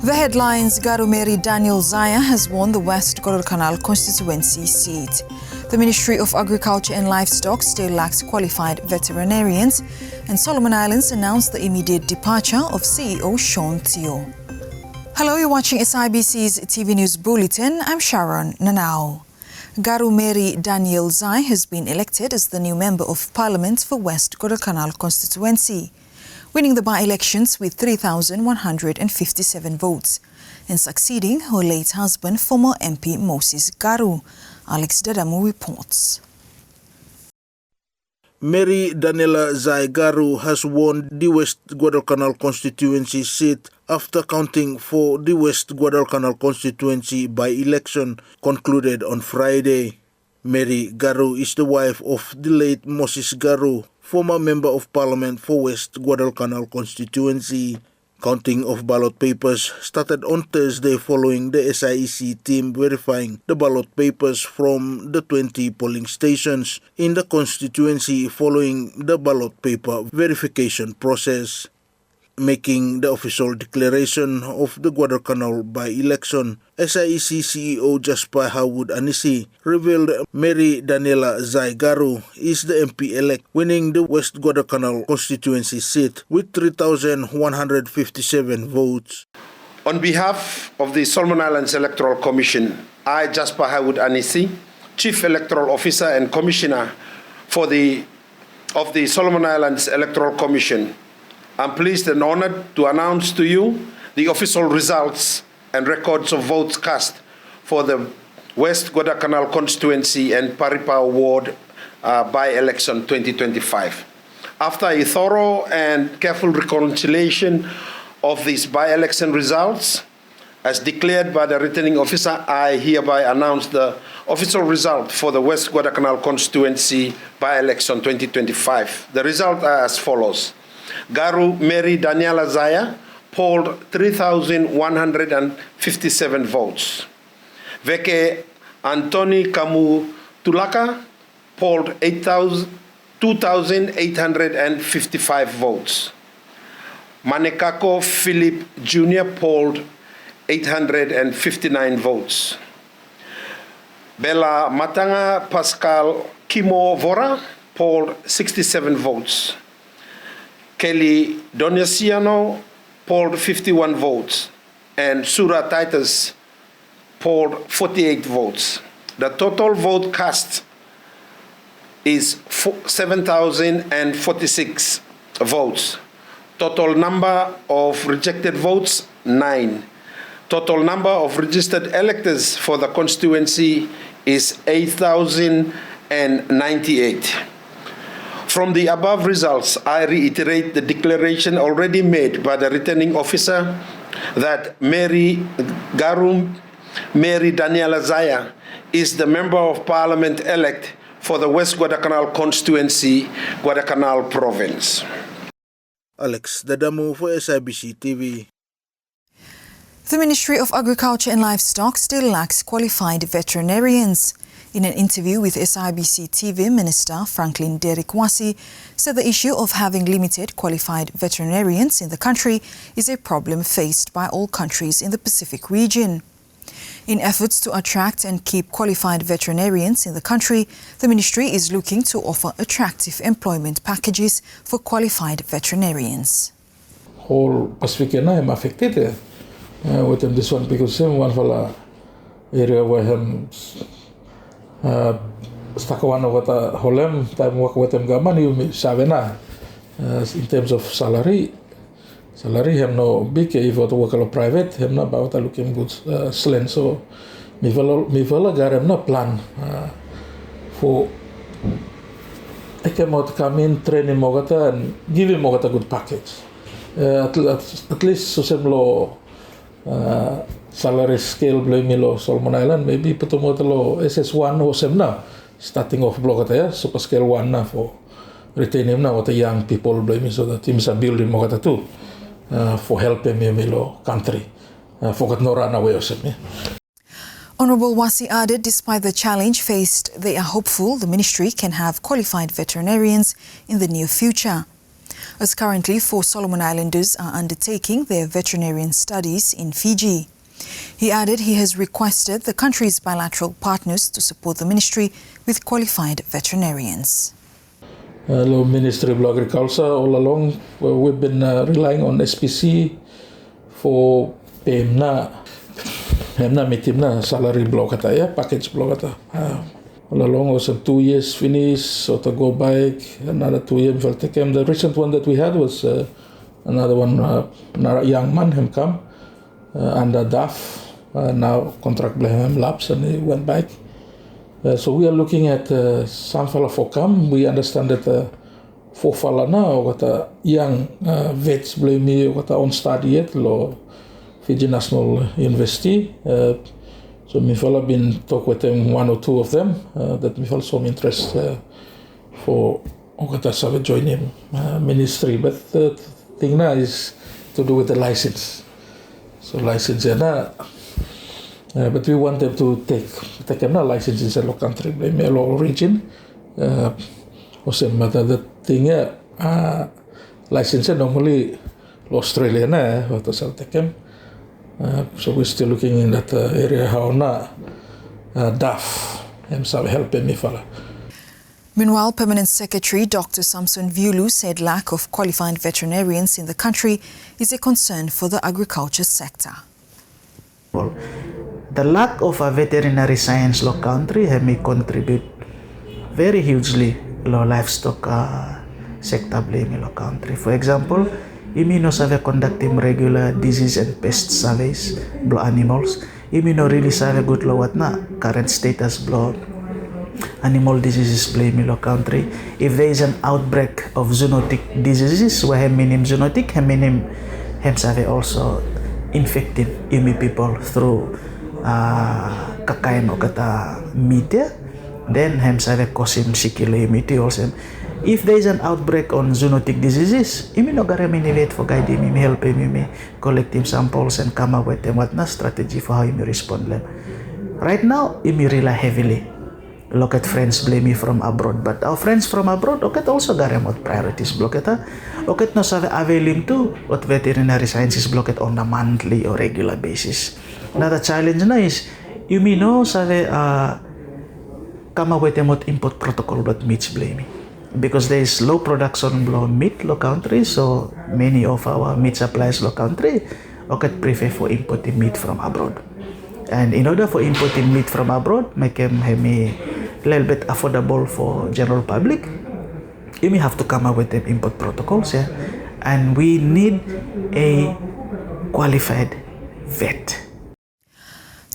The headlines: Garumeri Daniel Zaya has won the West Guadalcanal constituency seat. The Ministry of Agriculture and Livestock still lacks qualified veterinarians, and Solomon Islands announced the immediate departure of CEO Sean Teo. Hello, you're watching SIBC's TV News Bulletin. I'm Sharon Nanao. Garumeri Daniel Zaya has been elected as the new Member of Parliament for West Guadalcanal constituency, winning the by-elections with 3,157 votes and succeeding her late husband, former MP Moses Garu. Alex Dadamu reports. Mary Daniela Zai Garu has won the West Guadalcanal constituency seat after counting for the West Guadalcanal constituency by-election concluded on Friday. Mary Garu is the wife of the late Moses Garu, former Member of Parliament for West Guadalcanal constituency. Counting of ballot papers started on Thursday following the SIEC team verifying the ballot papers from the 20 polling stations in the constituency following the ballot paper verification process. Making the official declaration of the Guadalcanal by-election, SIBC CEO Jasper Howard Anisi revealed Mary Daniela Zai Garu is the MP-elect, winning the West Guadalcanal constituency seat with 3,157 votes. On behalf of the Solomon Islands Electoral Commission, I, Jasper Howard Anisi, Chief Electoral Officer and Commissioner of the Solomon Islands Electoral Commission, I'm pleased and honored to announce to you the official results and records of votes cast for the West Guadalcanal constituency and Paripa Ward by-election 2025. After a thorough and careful reconciliation of these by-election results, as declared by the returning officer, I hereby announce the official result for the West Guadalcanal constituency by-election 2025. The results are as follows. Garu Mary Daniela Zaya polled 3,157 votes. Veke Antoni Kamu Tulaka polled 2,855 votes. Manekako Philip Jr. polled 859 votes. Bella Matanga Pascal Kimo Vora polled 67 votes. Kelly Donesiano polled 51 votes, and Sura Titus polled 48 votes. The total vote cast is 7,046 votes. Total number of rejected votes, 9. Total number of registered electors for the constituency is 8,098. From the above results, I reiterate the declaration already made by the returning officer that Mary Daniela Zaya is the Member of Parliament elect for the West Guadalcanal constituency, Guadalcanal province. Alex Dadamu for SIBC TV. The Ministry of Agriculture and Livestock still lacks qualified veterinarians. In an interview with SIBC TV, Minister Franklin Derek Wasi said the issue of having limited qualified veterinarians in the country is a problem faced by all countries in the Pacific region. In efforts to attract and keep qualified veterinarians in the country, the ministry is looking to offer attractive employment packages for qualified veterinarians. Whole Pacific I'm affected with this one because one for area where stakawan of the holem time work with them gaman you savena in terms of salary have no big if you work a private have no about looking good slen so me vela garem no plan for take him out come in train him mogata and give him mogata good package at least so semlo salary scale blamilo Solomon Island maybe putumotelo SS1 or semna starting off block at super scale 1 na for retain him now what the young people blame so that teams are building mogata too for helping me milo country for no run away or something. Honorable Wasi added, despite the challenge faced, they are hopeful the ministry can have qualified veterinarians in the near future. as currently 4 Solomon Islanders are undertaking their veterinarian studies in Fiji. He added he has requested the country's bilateral partners to support the ministry with qualified veterinarians. Hello, Ministry of Agriculture. All along, we've been relying on SPC for PEMNA mitimna salary block package block all along was 2 years finish, so to go back another 2 years. The recent one that we had was another one, another young man him come under DAF. Now contract him lapse and he went back. So we are looking at some fella for come. We understand that for fella now got a young vets blame me got a on study yet lo Fiji National University. So me fella been talk with them, 1 or 2 of them that me fella some interest for got to join him ministry. But the thing now is to do with the license. So license but we want them to take them now license in the country, blame local region. The thing license normally Australia what to take them. So we're still looking in that area how DAF himself helping me fella. Meanwhile, Permanent Secretary Dr. Samson Viulu said lack of qualified veterinarians in the country is a concern for the agriculture sector. The lack of a veterinary science law country may contribute very hugely to livestock sector blame law country. For example, Imino save conducting regular disease and pest surveys blow animals. Imino really save good law what na current status blow animal diseases blame law country. If there is an outbreak of zoonotic diseases, where meaning zoonotic, meaning hem save also infected imi people through kakain o kata media, then hem save kosim sikilo imiti also. If there is an outbreak on zoonotic diseases, imi no garaminelet for guide him, help him, collect him samples and come up with them what na strategy for how him respond them. Right now, imi rely heavily. Look at friends blame me from abroad, but our friends from abroad, okay, also garem what priorities block it. Okay, no save availing to what veterinary sciences block it on a monthly or regular basis. Another challenge na is, you know, save come up with them what import protocol but meats blame me. Because there is low production of meat low country, so many of our meat suppliers low country okay prefer for importing meat from abroad. And in order for importing meat from abroad, make them a little bit affordable for general public, you may have to come up with them import protocols, and we need a qualified vet.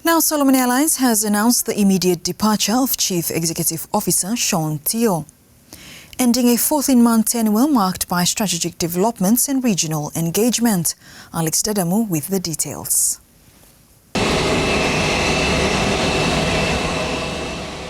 Now, Solomon Airlines has announced the immediate departure of Chief Executive Officer Sean Teo, ending a 14-month tenure marked by strategic developments and regional engagement. Alex Dadamu with the details.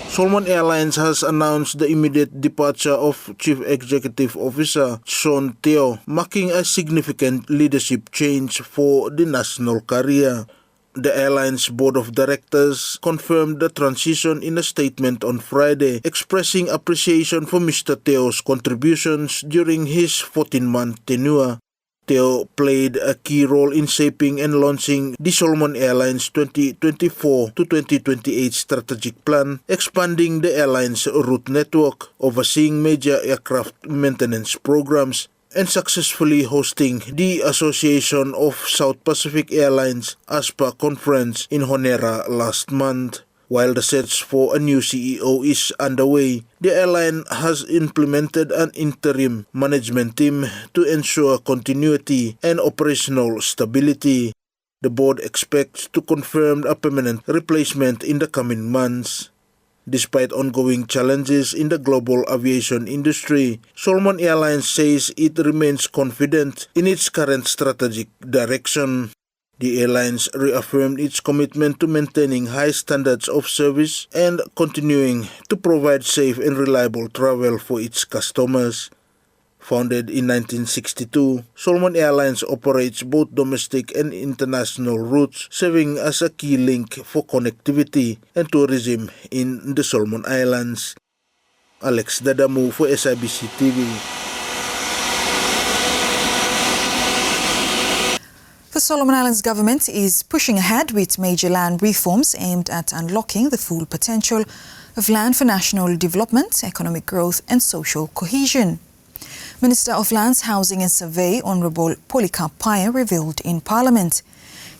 Solomon Airlines has announced the immediate departure of Chief Executive Officer Sean Teo, marking a significant leadership change for the national carrier. The airline's board of directors confirmed the transition in a statement on Friday, expressing appreciation for Mr. Teo's contributions during his 14-month tenure. Teo played a key role in shaping and launching the Solomon Airlines 2024 to 2028 strategic plan, expanding the airline's route network, overseeing major aircraft maintenance programs, and successfully hosting the Association of South Pacific Airlines ASPA conference in Honiara last month. While the search for a new CEO is underway, the airline has implemented an interim management team to ensure continuity and operational stability. The board expects to confirm a permanent replacement in the coming months. Despite ongoing challenges in the global aviation industry, Solomon Airlines says it remains confident in its current strategic direction. The airlines reaffirmed its commitment to maintaining high standards of service and continuing to provide safe and reliable travel for its customers. Founded in 1962, Solomon Airlines operates both domestic and international routes, serving as a key link for connectivity and tourism in the Solomon Islands. Alex Dadamu for SIBC TV. The Solomon Islands government is pushing ahead with major land reforms aimed at unlocking the full potential of land for national development, economic growth and social cohesion. Minister of Lands, Housing and Survey, Honourable Polycarp Paya, revealed in Parliament.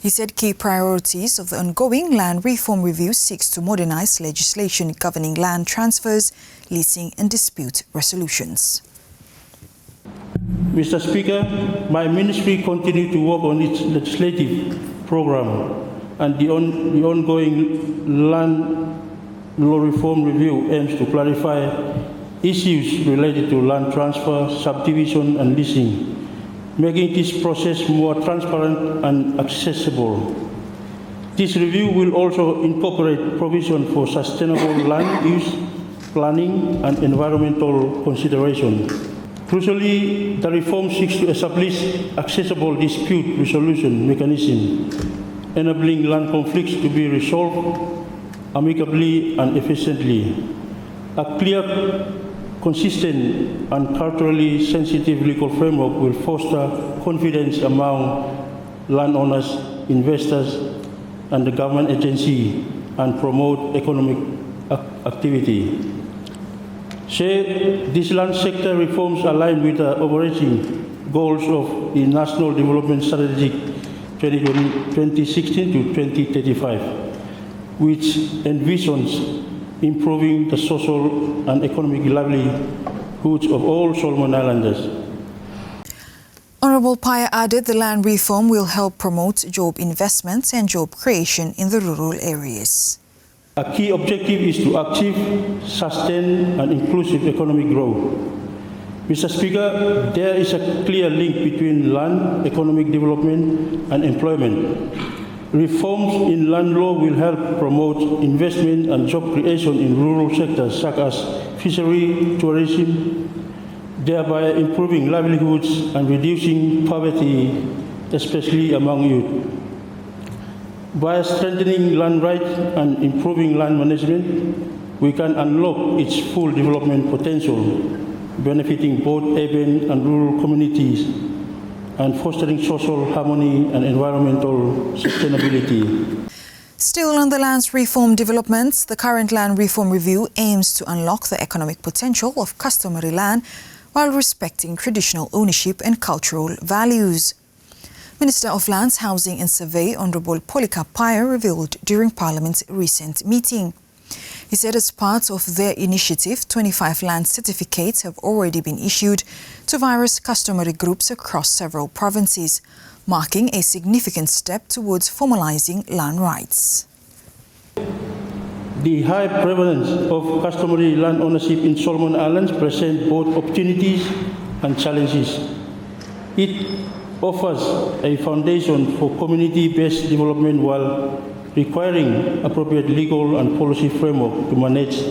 He said key priorities of the ongoing land reform review seeks to modernise legislation governing land transfers, leasing and dispute resolutions. Mr. Speaker, my ministry continues to work on its legislative program, and the ongoing land law reform review aims to clarify issues related to land transfer, subdivision and leasing, making this process more transparent and accessible. This review will also incorporate provision for sustainable land use, planning and environmental consideration. Crucially, the reform seeks to establish accessible dispute resolution mechanism, enabling land conflicts to be resolved amicably and efficiently. A clear, consistent and culturally sensitive legal framework will foster confidence among landowners, investors and the government agency and promote economic activity. These land sector reforms align with the overarching goals of the National Development Strategy 2016 to 2035, which envisions improving the social and economic livelihoods of all Solomon Islanders. Honourable Paya added the land reform will help promote job investments and job creation in the rural areas. A key objective is to achieve sustained and inclusive economic growth. Mr. Speaker, there is a clear link between land, economic development and employment. Reforms in land law will help promote investment and job creation in rural sectors such as fishery, tourism, thereby improving livelihoods and reducing poverty, especially among youth. By strengthening land rights and improving land management, we can unlock its full development potential, benefiting both urban and rural communities and fostering social harmony and environmental sustainability. Still on the lands reform developments, the current land reform review aims to unlock the economic potential of customary land while respecting traditional ownership and cultural values. Minister of Lands, Housing and Survey, Honourable Polycarp Paya, revealed during Parliament's recent meeting. He said as part of their initiative, 25 land certificates have already been issued to various customary groups across several provinces, marking a significant step towards formalising land rights. The high prevalence of customary land ownership in Solomon Islands presents both opportunities and challenges. It offers a foundation for community-based development while requiring appropriate legal and policy framework to manage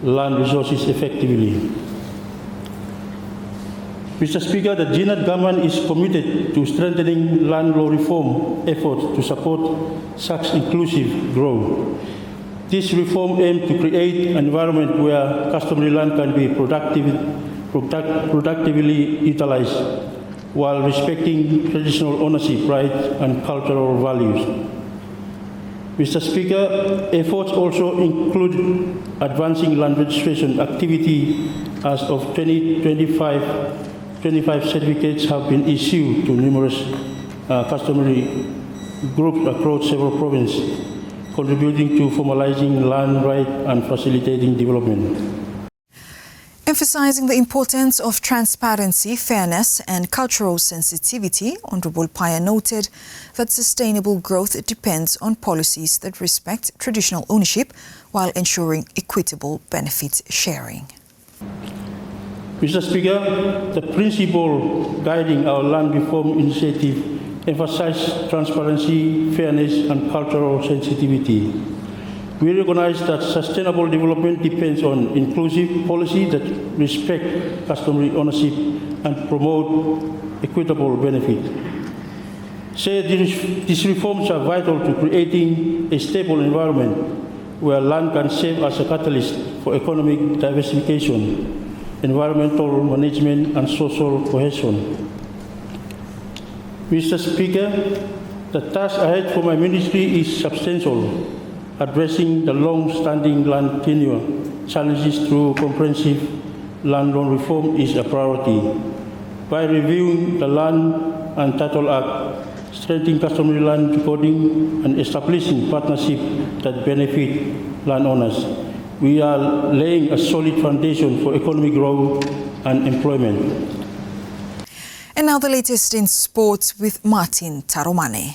land resources effectively. Mr. Speaker, the GNAT government is committed to strengthening land law reform efforts to support such inclusive growth. This reform aims to create an environment where customary land can be productively utilized while respecting traditional ownership rights and cultural values. Mr. Speaker, efforts also include advancing land registration activity. As of 2025, 25 certificates have been issued to numerous customary groups across several provinces, contributing to formalizing land rights and facilitating development. Emphasizing the importance of transparency, fairness and cultural sensitivity, Honourable Paya noted that sustainable growth depends on policies that respect traditional ownership while ensuring equitable benefit sharing. Mr. Speaker, the principle guiding our land reform initiative emphasizes transparency, fairness and cultural sensitivity. We recognize that sustainable development depends on inclusive policy that respect customary ownership and promote equitable benefit. These reforms are vital to creating a stable environment where land can serve as a catalyst for economic diversification, environmental management and social cohesion. Mr. Speaker, The task ahead for my ministry is substantial. Addressing the long-standing land tenure challenges through comprehensive land loan reform is a priority. By reviewing the Land and Title Act, strengthening customary land recording, and establishing partnerships that benefit landowners, we are laying a solid foundation for economic growth and employment. And now the latest in sports with Martin Taromane.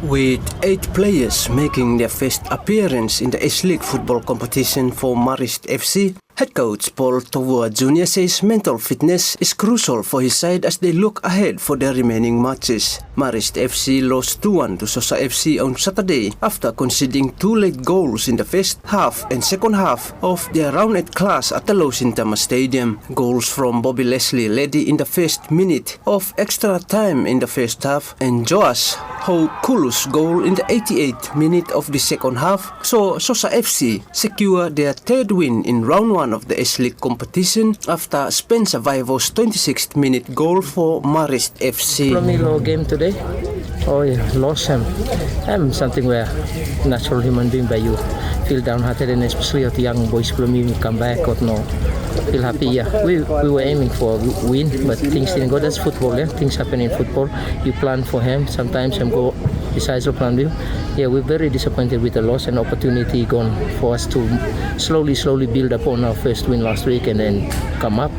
With 8 players making their first appearance in the S-League football competition for Marist FC, head coach Paul Tovua Jr. says mental fitness is crucial for his side as they look ahead for their remaining matches. Marist FC lost 2-1 to Sosa FC on Saturday after conceding 2 late goals in the first half and second half of their Round 8 clash at the Losintama Stadium. Goals from Bobby Leslie Ledi in the first minute of extra time in the first half and Joas Houkulus goal in the 88th minute of the second half saw Sosa FC secure their third win in round 1 of the S-League competition after Spencer Vaivo's 26th minute goal for Marist FC. Low game today. Oh yeah, lost him. I'm something where natural human being by you feel downhearted, and especially if the young boys from you come back or no feel happy. Yeah, we were aiming for a win, but things didn't go. That's football. Yeah, things happen in football. You plan for him. Sometimes him go besides the plan view. Yeah, we're very disappointed with the loss and opportunity gone for us to slowly build upon our first win last week and then come up.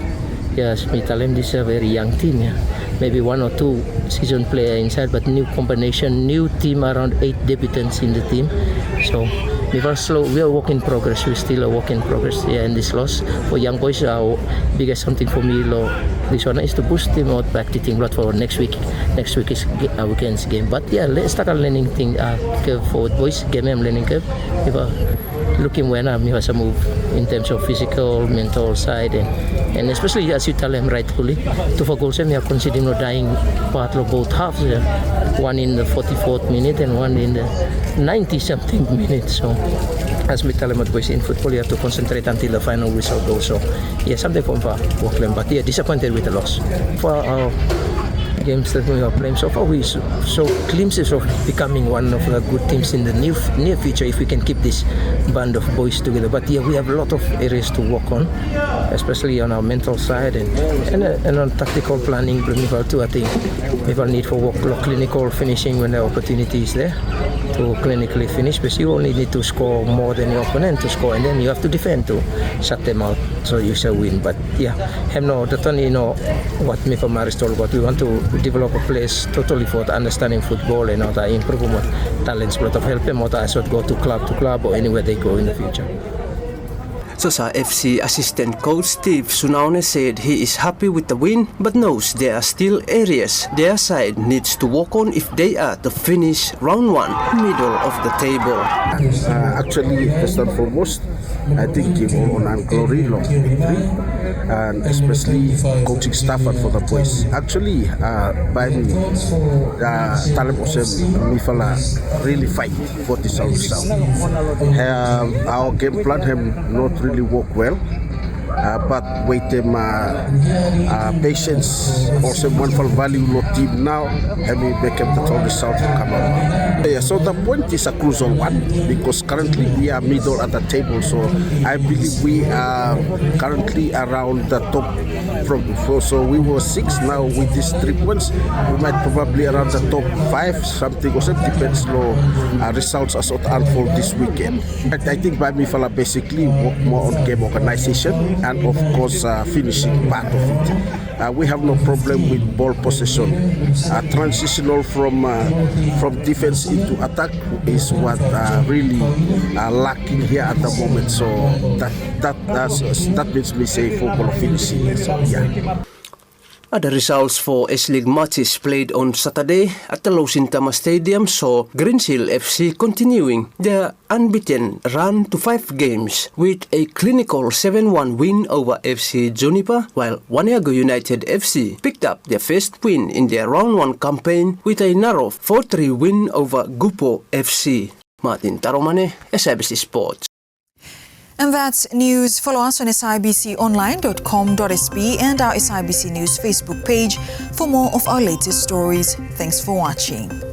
Yes, we tell him this is a very young team. Yeah, maybe 1 or 2 season player inside, but new combination, new team, around 8 debutants in the team. So we are work in progress. We're still a work in progress. Yeah, and this loss for young boys, our biggest something for me, this one is to boost them out back to team blood for next week. Next week is our weekend's game. But yeah, let's start a learning thing curve for boys. Game learning curve. If looking when he has a move in terms of physical, mental side, and especially as you tell him rightfully, 2 for goals, we are considering dying part of both halves. One in the 44th minute and one in the 90-something minute. So as we tell him, boys, in football you have to concentrate until the final whistle goes. So yeah, something from far, but yeah, disappointed with the loss. For our games that we are playing so far, we saw glimpses of becoming one of the good teams in the near future if we can keep this band of boys together. But yeah, we have a lot of areas to work on, especially on our mental side and on tactical planning. Too, I think we will need for work clinical finishing when the opportunity is there to clinically finish, because you only need to score more than your opponent to score, and then you have to defend to shut them out so you shall win. But yeah, that's only what me from Maris told about. We want to develop a place totally for understanding football and how to improve talents, but of help them out as well go to club or anywhere they go in the future. Sosa FC assistant coach Steve Sunaune said he is happy with the win, but knows there are still areas their side needs to work on if they are to finish round 1 middle of the table. Actually, first and foremost, I think give all honor and glory long victory, and especially coaching staff and for the boys. Actually, by me, Taleb Osem, Mifala really fight for this result. Our game plan have not really worked well, but with them patience, also one for value lot team now, having become the top result to come out. Yeah, so the point is a crucial one, because currently we are middle at the table, so I believe we are currently around the top from before. So we were 6, now with these 3 points, we might probably around the top 5, something, or something depends on results as it unfold this weekend. I think by Mifala basically work more on game organization and of course finishing part of it. We have no problem with ball possession. Transitional from defense into attack is what really lacking here at the moment. So that makes me say football finishing. So yeah. Other results for S-League matches played on Saturday at the Losintama Stadium saw Greensill FC continuing their unbeaten run to 5 games with a clinical 7-1 win over FC Juniper, while Waniago United FC picked up their first win in their round 1 campaign with a narrow 4-3 win over Gupo FC. Martin Taromane, SIBC Sports. And that's news. Follow us on sibconline.com.sb and our SIBC News Facebook page for more of our latest stories. Thanks for watching.